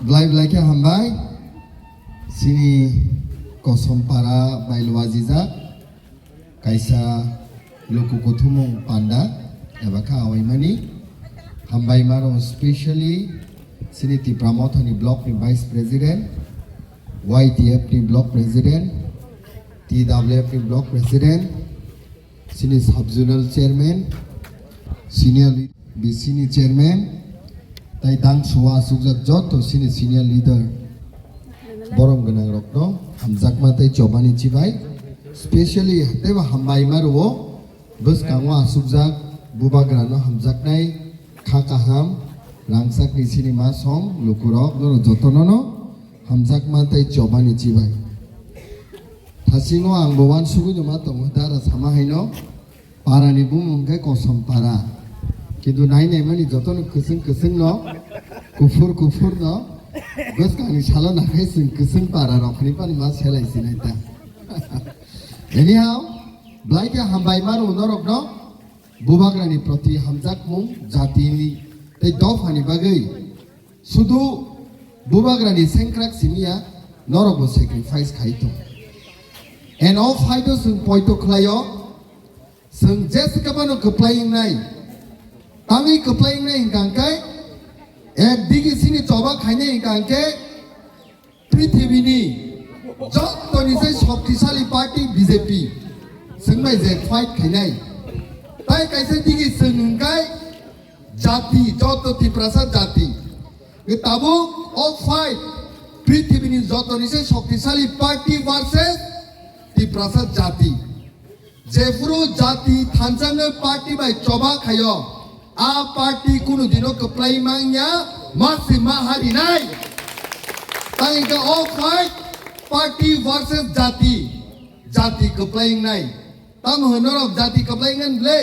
Blai ke hambai sini Kosompara Bailuaziza kaisa luku kuthumung panda ebaka awaimani hambai maro especially sini ti Pramod ni block ni vice president YTF ni block president TWF ni block president sini sub zonal chairman senior BC chairman tai dang suwa sukjak joto sini senior leader borong ganang rokno hamjak matai chobani chibai especially hateba hambai maruo bus kangwa sukjak bubagrano hamjak nai khakaham rangsak ni sini masong lukurok no jotonono hamjak matai chobani chibai thasingo ang bowan sugu joma tong dara sama haino parani bumungke kosam para কিন্তু নাই নাই মানে যতন কুসুং কুসুং ন কুফুর কুফুর ন গস কানি শালো না খাইছিং কুসুং পারা রখনি পানি মা সেলাইছি নাইতা এনিহাও ব্লাইকে হামবাই মার উনরক ন বুবাগ্রানি প্রতি হামজাক মুং জাতিনি তাই দফানি বাগৈ শুধু বুবাগ্রানি সেংক্রাক সিমিয়া নরব স্যাক্রিফাইস খাইতো এন্ড অফ ফাইটো जों পয়তো খলাयो जों जेसेबानो कप्लाइं नाय Tangi keplaing na ingkangkai, digi sini coba kayaknya ingkangkai, Prithivini, jod to ni say Shaktisali party BJP, sengmai je fight kayaknya, tay kaise digi sengkai, jati jod to Tiprasad jati, tabu of fight, Prithivini jod to ni say Shaktisali party versus Tiprasad jati, Jefru jati thanjanga party by coba kayo. A party kuno dino keplay mangnya masih mahari nai. Tangga all fight party versus jati, jati keplaying nai. Tamu honorok jati keplayangan ble,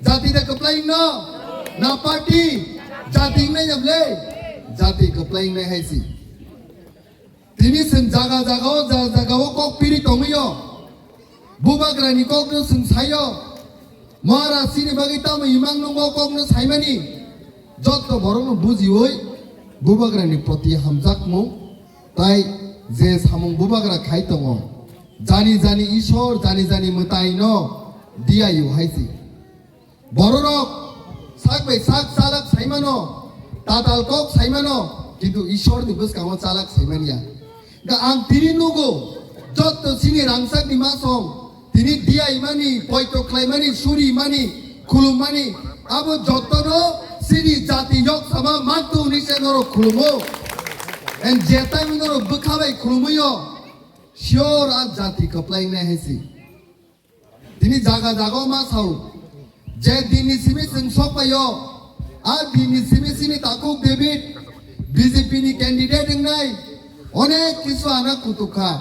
jati dah keplaying no, na party jati nai ya ble, jati keplaying nai hai si. Tini sen jaga kok piri tongiyo, bubagrani kok no sen sayo. Mara sini bagi tamu imang nunggu kok nu saimani, jodoh borong nu buzi woi, bubagrani proti hamjakmu, tai je samung bubagra khai tongo, jani ishor jani mutai no, dia yu haisi. Bororok sak salak saimano, tatal kok saimano, kintu ishor di bus kamu salak saimania. Ga ang tiri nunggu, jodoh sini rangsak di masong. Tini dia imani, poito klaimani, suri imani, kulumani, abo jotono sini jati yok sama mantu nise noro kulumo, and jeta noro bekabai kulumoyo, sure a jati keplaing na hesi. Tini jaga masau, je dini simi sing sopayo, a dini sini takuk David, BJP ni candidate ngai, onek kisu anak kutuka,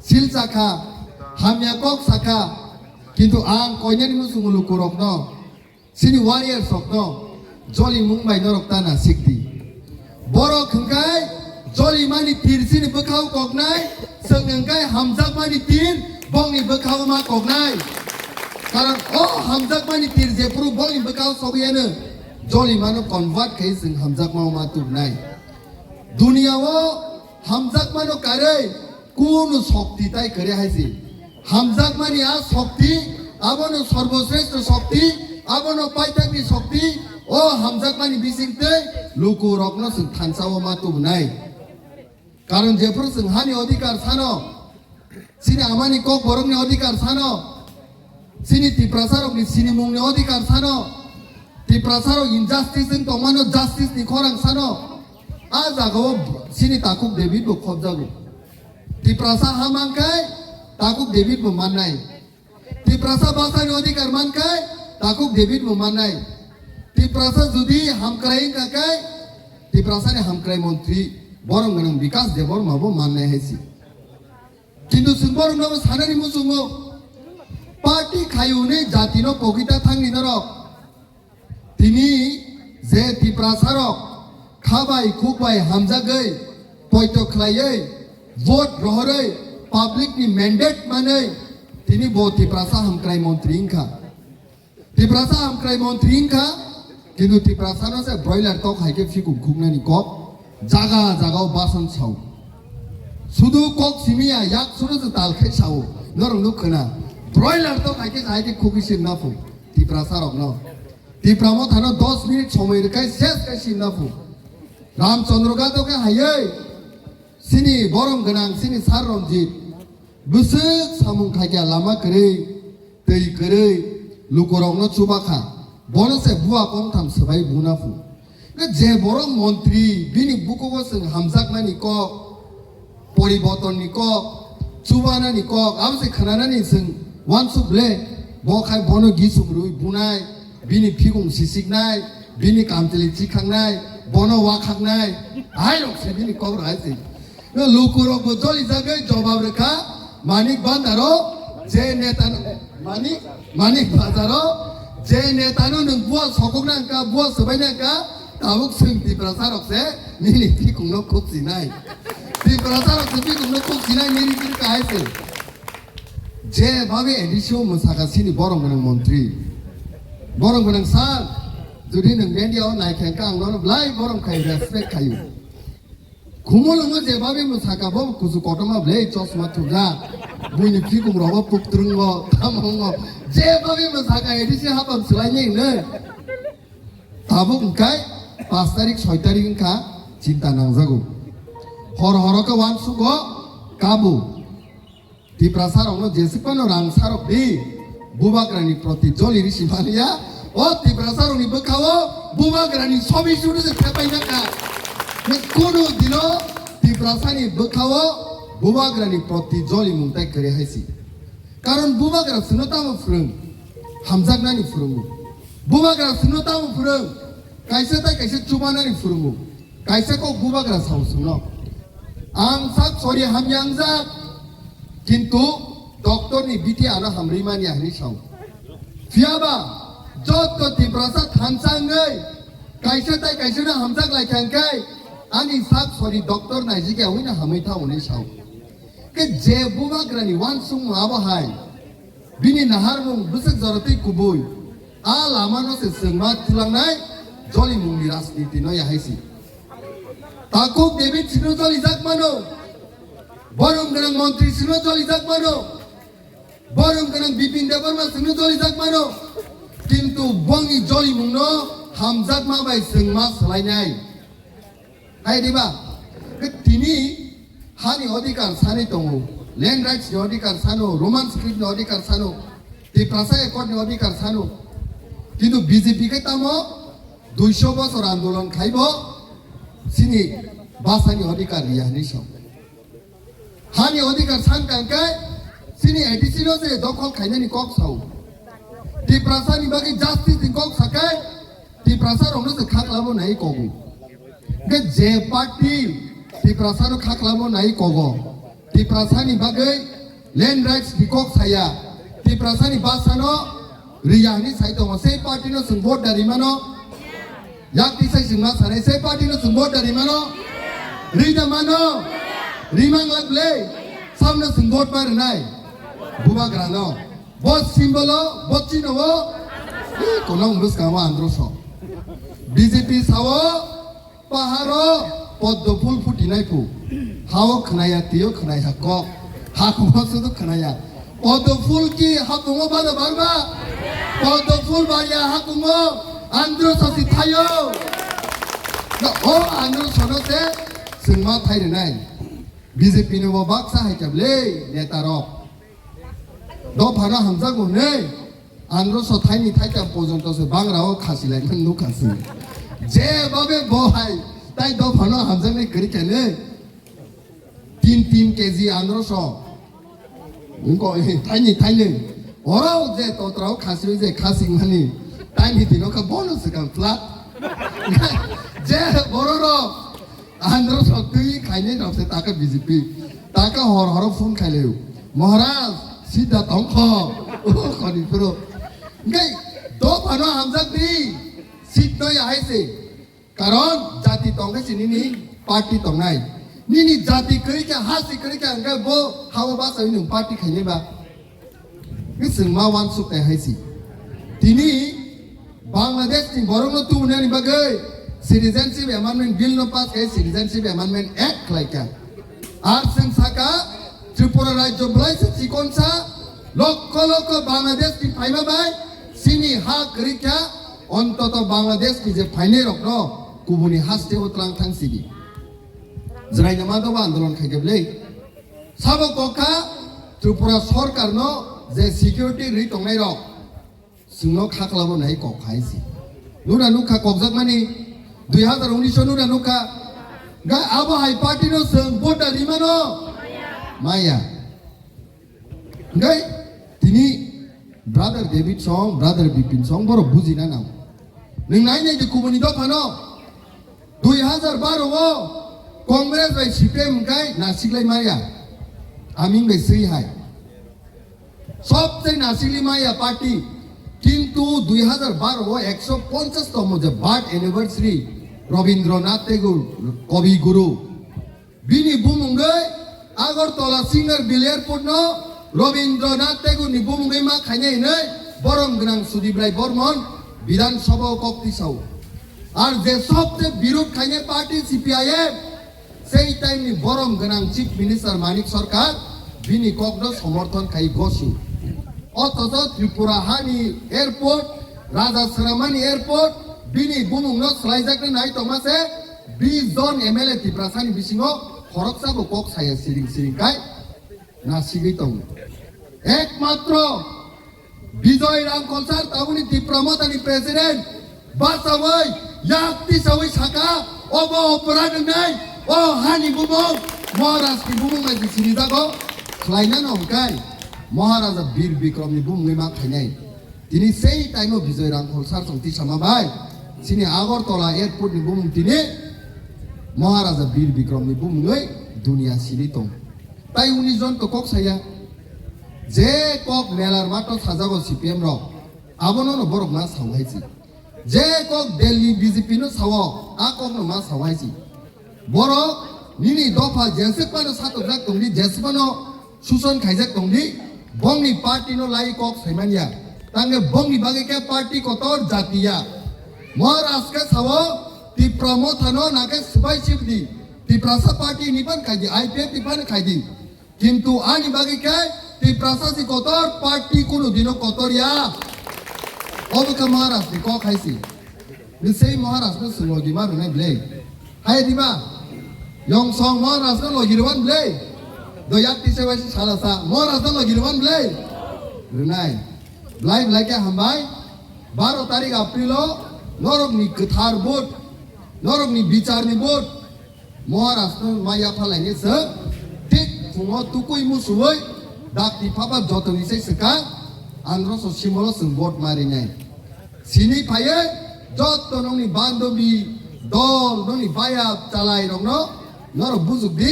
silsaka. Hamya kok saka, kintu ang konya ni musungulu kurok no, sini warrior sok no, joli mumbai norok tanah sikti. Borok hengkai, joli mani tir sini bekau kok nai, sengengkai hamzak mani tir, bong ni bekau ma kok nai. Karena oh hamzak mani tir jepuru bong ni bekau sobiane, joli mano convert kai seng hamzak mau matur nai. Dunia wo hamzak mano kare, kuno sakti tai kare hai si. Hamzak mani a shakti, abono sarvoshreshth shakti, abono paitagni shakti, o hamzak mani bisingte luku rokno sing thansawo matu nai. Karon jepur sing hani odhikar sano, sini amani kok borongni odhikar sano, sini tiprasarok ni sini mungni odhikar sano, tiprasarok injustice sing tomano justice ni korang sano, a jagawo sini takuk David bo khobjago, tiprasa hamangkai takuk David memanai, tiprasa bahasa ni odhikar mankai, takuk David memanai, tiprasa judi hamkraing kakai, tiprasa ni hamkrai menteri, borong ganang bikas debor mabo manai hesi. Kintu sumborong nama sanari musungo, party khayune jatino pokita thang ninarok, tini je tiprasa rok, khabai khukbai hamjagai, poito klayai, vote rohorai. Public ni mandate manai, tini bo tiprasa hamkrai menteri ingka, tiprasa hamkrai menteri ingka, kintu tiprasa na se broiler tok haike fikung khukna ni kok, জাগা জাগাও বাসন Sao শুধু cock সিমিয়া ইয়াক শুধু তাল খাই Sao নরম নুখনা broiler তো খাইকে খাইকে খুবই সিমনাফু ত্রিপুরা সারক ন ত্রিপুরা মো থানো 10 মিনিট সময় রেখাই শেষ খাই সিমনাফু রামচন্দ্র গাতকে হাইয়ে সিনি বরম গনাং সিনি সার রঞ্জিত বুসুক সামুং খাইয়া লাमा করে তৈ করে লুকরং ন চুবাখা বনসে বুয়া কম থাম সবাই বুনাফু যে বড় মন্ত্রী বিনি বুকো সং হামজাকনানি ক পরিবর্তননি ক চুবানানি ক আমসে খানানানি সং ওয়ানসুবলে বखाय বন গিসুমরুই বুনাই বিনি ফিগুং সিসিকনাই বিনি কামতেলি চিखांनाय বন ওয়াখাंनाय আইরকসে বিনি ক রাইছে লুকরক জলি জাগে জবাব রেখা মানিক বান্দারো যে নেতা মানিক বাজারো যে নেতানো নों बुआ सककनांका बुआ सबायनांका ताबुक जों ত্রিপুরা सारकसे निनि फिकुंनो खुबसिनाय ত্রিপুরা सारकसे फिकुंनो खुबसिनाय निनि फिर कायसे যেভাবে এডিসিও মোসাগাসিনি বরং গোনাं মন্ত্রী বরং গোনাं সার যদি नों मेडियाव नायखांका आंनो ब्लाय बरं खाय रेसपेक्ट खायो खुमलङो जेभाবে मोसागाबो कुसु कटमा ब्ले चश्मा थुगा बुनि फिकुं रबो पुक्त्रंगो थामंगो जेभाবে मोसागा एडिसि हाबाम सोलायनायनो ताबो ओंखाय 5 तारिख 6 तारिख ओंखा चिंता नांजागौ हर हरका वान सुगो काबु ত্রিপুরা সারকनो जेसेबानो रां सारकनि बुबाग्रानि प्रति जलिरि सिमानिया ओ ত্রিপুরা सारकनि बोखावो बुबाग्रानि सबि सुदुसे फेपायनाका কোনো দিনো ত্রিপুরা सानि बोखावो बुबाग्रानि प्रति जलि मुंताय करे हायसि कारण बुबाग्रा सुनतामो फुरं हामजागनानि फुरंगो बुबाग्रा सुनतामो फुरं कायसे ताय कायसे चुबानानि फुरंगो कायसे को बुबाग्रा सावसुनो आं साक सरि हामयांजा किन्तु डॉक्टरनि बिटि आनो हामरिमानि हानि साव फियाबा जत ত্রিপুরা सा थानसाङै कायसे ताय कायसे ना हामजाग लायखांखाय आंनि साक सरि डॉक्टर नायजिगे हइना हामैथा हनै साव के जे बुबाग्रानि वान सुं माबाहाय बिनि नाहारमुं बुसक जरतै कुबुय आ लामानो से सोंमा थुलांनाय जलि मुंनि राजनीति न याहायसि ताको डेभिड सिनो जलि जागमानो बरं गोनां मन्त्रि सिनो जलि जागमानो बरं गोनां बिपिन देबबर्मा सिनो जलि जागमानो किन्तु बंनि जलि मुंनो हामजाग माबाय सोंमा सोलायनाय नायदिबा तिनि हानि अधिकार सानै दङ लैंड राइट्सनि अधिकार सानो रोमान स्क्रिप्टनि अधिकार सानो ত্রিপুরা एकर्डनि अधिकार सानो किन्तु बीजेपी के तामो 200 बছর आंदोलन खाइबो सिनि भाषानि अधिकार रियानि साव हानि अधिकार सानखांखाय सिनि एडिसिनो जे दखल खायनानि कक साव ত্রিপুরা सानि बागै जास्टिस कक साखाय ত্রিপুরা सारकनो जे खाख्लाबो नाय कगु के जे पार्टी ত্রিপুরা सानो खाख्लाबो नाय कगो ত্রিপুরা सानि बागै लैंड राइट्स कक साया ত্রিপুরা सानि भाषानो रियानि साइ दङ से पार्टीनो जों भोट दारिमानो याकति साइ जोंमा सानै से पार्टीनो जों भोट दारिमानो रिदा मानो रिमां लागले सामने जों भोट मारनाय बुबाग्रानो बस सिम्बलो बच्चिनोवो कोनं बुसकावा आंद्रसो बीजेपी सावो पाहारो पद्म फुल फुटिनायखौ हाव खोनाया तियो खोनाया क हाकुमा सुदु खोनाया पद्म फुल की हाकुमा बादा बारबा पद्म फुल बारिया हाकुमा आंद्रससि थायो ओ आंद्रसनोसे जोंमा थायनाय बीजेपी नो बाक्सा हायकाबले नेतारक दफाना हामजागौनै आंद्रस थायनि थायका पर्यन्तसो बांग्राव खासिलायमोन नुखासि जेबाबे बहाय ताय दफाना हामजानाय करिखानो 3 केजि आंद्रस उनको थायनि थायनो अराव जे तत्राव खासियो जे खासिंमानि तायनि दिनोखा बोनस का फ्लाट जे बररो आंध्र शक्ति खाइने रबसे ताका बीजेपी ताका हर हर फोन खाइले महाराज सीधा तंख खनि पुरो गई दो फानो हामजाकनि सीट नय आहायसे कारण जाति तंगे सिनिनि पार्टी तंनाय निनि जाति करिके हासि करिके अंगा बो हावा बासा नु पार्टी खाइनेबा बिसंमा वान सुते हायसि तिनि बांलादेश नि बरंनो तुनानि बागै citizenship amendment bill no pass kai citizenship amendment act laika ar sing saka Tripura rajyo blai se chikonsa lokko Bangladesh ki phaima bai sini ha krikya ontoto Bangladesh ki je phaine rokno kubuni haste utlang thang sibi jrai nama do andolon khaigeble sabo kokha Tripura sarkar no je security ri tongnai rok singno khaklabo nai kok khaisi nura nukha kokjak mani 2019 nura nukha ga abo hai party no sing bota rimano maya ngai tini brother David song brother Bipin song boro bujina nau ning nai nei de kubuni do phano 2012 o congress bai CPM gai nasiklai maya amin bai sei hai সবচেয়ে নাসিলি মাইয়া party কিন্তু 2012 ও 150 তম যে birth anniversary Rabindranath ঠাকুর কবি গুরু বিনি বুমুঙ্গে Agartala singer বিল airport ন রবীন্দ্রনাথ ঠাকুর নি বুমুঙ্গে মা খাইনাই নাই বরং গ্রাং সুদীপরাই বর্মন বিধানসভা কক্তি সাউ আর যে সবচেয়ে বিরোধ খাইনে পার্টি সিপিআইএম সেই টাইম নি বরং গ্রাং চিফ মিনিস্টার মানিক সরকার বিনি কগ্ন সমর্থন খাই গসু অথচ ত্রিপুরা হানি এয়ারপোর্ট রাজা সরামানি এয়ারপোর্ট বিনি বুমুংনো স্লাইজাকনে নাই তমাসে 20 জন এমএলএ ত্রিপুরাসানি বিসিङो খরকসাবো কক সায়া সিরিং কাই নাসিগৈ তং একমাত্র বিজয় রামকলসার তাগুনি ত্রিপুরা মতানি প্রেসিডেন্ট বাসাওই ইয়াকতি সাওই সাকা অব অপরাধ নাই ও হানি বুমুং মহারাষ্ট্র বুমুং নাই সিরিজাগো খাইনা নংকাই মহারাজা বীর বিক্রমনি বুমুংই মা খাইনাই তিনি সেই টাইমও বিজয় রামকলসার সংতি সামাবাই সিনি Agartala airport ni bumung tini Maharaja Bir বিক্রমনি বুমুংই দুনিয়া সিরি তং তাই 19 জন তো কক সায়া যে কক মেলার মাত্র সাজাবো সিপিএম রক আবনো ন বরক মা সাওহাইছি যে কক দিল্লি বিজেপি নো সাও আ কক ন মা সাওহাইছি বরক নিনি দফা জেসেপানো সাতক জাক তংনি জেসপানো সুশন খাইজাক তংনি বংনি পার্টি নো লাই কক সাইমানিয়া তাঙ্গে বংনি বাগে কে পার্টি কতর জাতিয়া মহারাষ্ট্র সাও ত্রিপুরা থানো নাকে সবাই শিবদি ত্রিপুরা পার্টি নিবান খাইদি আইপিএফ নিবান খাইদি কিন্তু আনি বাগে কে ত্রিপুরা সি কতর পার্টি কোনো দিনো কতরিয়া অবকা মহারাষ্ট্র ক খাইছি সেই মহারাষ্ট্র সুলগি মারু নাই ব্লে হাই দিবা ইয়ং সং মহারাষ্ট্র লগিরবান ব্লে দয়াত তিসে বাসি সালাসা মহারাষ্ট্র লগিরবান ব্লে রুনাই ব্লাই ব্লাইকে হামবাই 12 তারিখ এপ্রিল নরকনি গোথার ভোট নরকনি বিচারনি ভোট মহারাষ্ট্র মাইয়া ফালাইনি সে ঠিক ফুঙো তুকুই মুসুই ডাকতি ফাবা যতনি সে সকা আন্ধ্র সিমল সং ভোট মারিনাই সিনি ফায়ে যত নংনি বান্ধবী দল নংনি বায়া চালাই রংনো নর বুজুকদি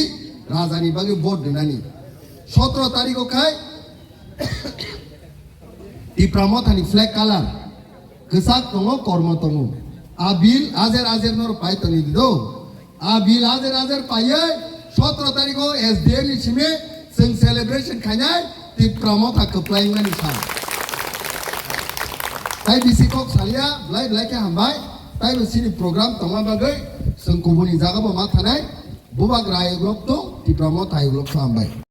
রাজানি বাগে ভোট দেনানি 17 তারিখ খাই ত্রিপুরা ফ্ল্যাগ কালার গোসাক দङ কর্ম দङ আবিল আজের নর পাইতনি দিদো আবিল আজের পাইয়ে 17 তারিখ এসডিএম नि सिमे जों सेलिब्रेशन खायनाय ত্রিপুরা মথা কপ্লাইমানি सा তাই বিসিকক সালিয়া ব্লাই কে হামবাই তাই সিনি প্রোগ্রাম তমা বাগৈ जों गुबुननि जागाबो मा थानाय बुबाग राय ग्रुप तो ত্রিপুরা মথা ग्रुप हामबाय